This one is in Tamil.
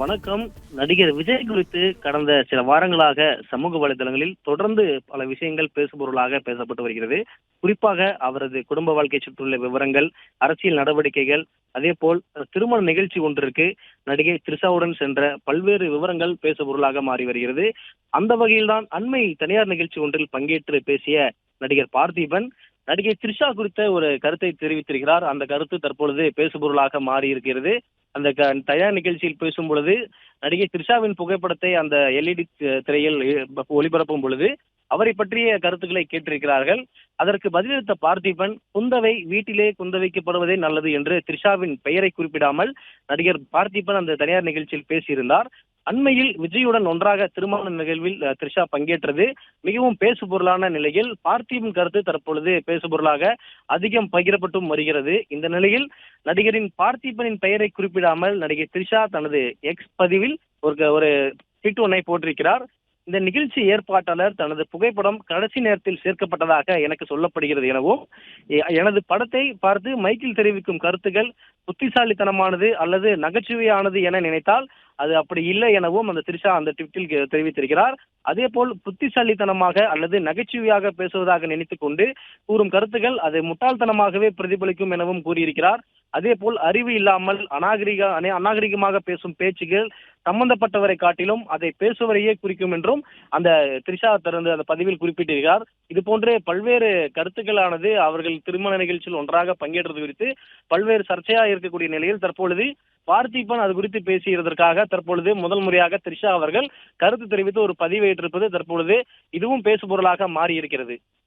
வணக்கம். நடிகர் விஜய் குறித்து கடந்த சில வாரங்களாக சமூக வலைதளங்களில் தொடர்ந்து பல விஷயங்கள் பேசுபொருளாக பேசப்பட்டு வருகிறது. குறிப்பாக அவரது குடும்ப வாழ்க்கை சுற்றியுள்ள விவரங்கள், அரசியல் நடவடிக்கைகள், அதேபோல் திருமண நிகழ்ச்சி ஒன்றிற்கு நடிகை த்ரிஷாவுடன் சென்ற பல்வேறு விவரங்கள் பேசுபொருளாக மாறி வருகிறது. அந்த வகையில்தான் அண்மை தனியார் நிகழ்ச்சி ஒன்றில் பங்கேற்று பேசிய நடிகர் பார்த்திபன் நடிகை த்ரிஷா குறித்த ஒரு கருத்தை தெரிவித்திருக்கிறார். அந்த கருத்து தற்பொழுது பேசுபொருளாக மாறி இருக்கிறது. அந்த தயார் நிகழ்ச்சியில் பேசும் பொழுது நடிகை த்ரிஷாவின் புகைப்படத்தை அந்த எல்இடி திரையில் ஒளிபரப்பும் பொழுது அவரை பற்றிய கருத்துக்களை கேட்டிருக்கிறார்கள். அதற்கு பதிலளித்த பார்த்திபன், குந்தவை வீட்டிலே குந்தவைக்கப்படுவதே நல்லது என்று த்ரிஷாவின் பெயரை குறிப்பிடாமல் நடிகர் பார்த்திபன் அந்த தனியார் நிகழ்ச்சியில் பேசியிருந்தார். அண்மையில் விஜயுடன் ஒன்றாக திருமண நிகழ்வில் த்ரிஷா பங்கேற்றது மிகவும் பேசுபொருளான நிலையில் பார்த்திபன் கருத்து தற்பொழுது பேசுபொருளாக அதிகம் பகிரப்பட்டும் வருகிறது. இந்த நிலையில் நடிகரின் பார்த்திபனின் பெயரை குறிப்பிடாமல் நடிகை த்ரிஷா தனது எக்ஸ் பதிவில் ஒரு ட்வீட் ஒன்றை போட்டிருக்கிறார். இந்த நிகழ்ச்சி ஏற்பாட்டாளர் தனது புகைப்படம் கடைசி நேரத்தில் சேர்க்கப்பட்டதாக எனக்கு சொல்லப்படுகிறது எனவும், எனது படத்தை பார்த்து மைக்கில் தெரிவிக்கும் கருத்துக்கள் புத்திசாலித்தனமானது அல்லது நகைச்சுவையானது என நினைத்தால் அது அப்படி இல்லை எனவும் அந்த த்ரிஷா அந்த ட்வீட்டில் தெரிவித்திருக்கிறார். அதே போல் புத்திசாலித்தனமாக அல்லது நகைச்சுவையாக பேசுவதாக நினைத்துக் கொண்டு கூறும் கருத்துக்கள் அது முட்டாள்தனமாகவே பிரதிபலிக்கும் எனவும் கூறியிருக்கிறார். அதே போல் அறிவு இல்லாமல் அநாகரிகமாக பேசும் பேச்சுகள் சம்பந்தப்பட்டவரை காட்டிலும் அதை பேசுவரையே குறிக்கும் என்றும் அந்த த்ரிஷா திறந்து அந்த பதிவில் குறிப்பிட்டிருக்கிறார். இது போன்ற பல்வேறு கருத்துக்களானது அவர்கள் திருமண நிகழ்ச்சியில் ஒன்றாக பங்கேற்றது குறித்து பல்வேறு சர்ச்சையா இருக்கக்கூடிய நிலையில் தற்பொழுது பார்த்திபன் அது குறித்து பேசியதற்காக தற்பொழுது முதல் முறையாக த்ரிஷா அவர்கள் கருத்து தெரிவித்து ஒரு பதிவு ஏற்றிருப்பது தற்பொழுது இதுவும் பேசுபொருளாக மாறி இருக்கிறது.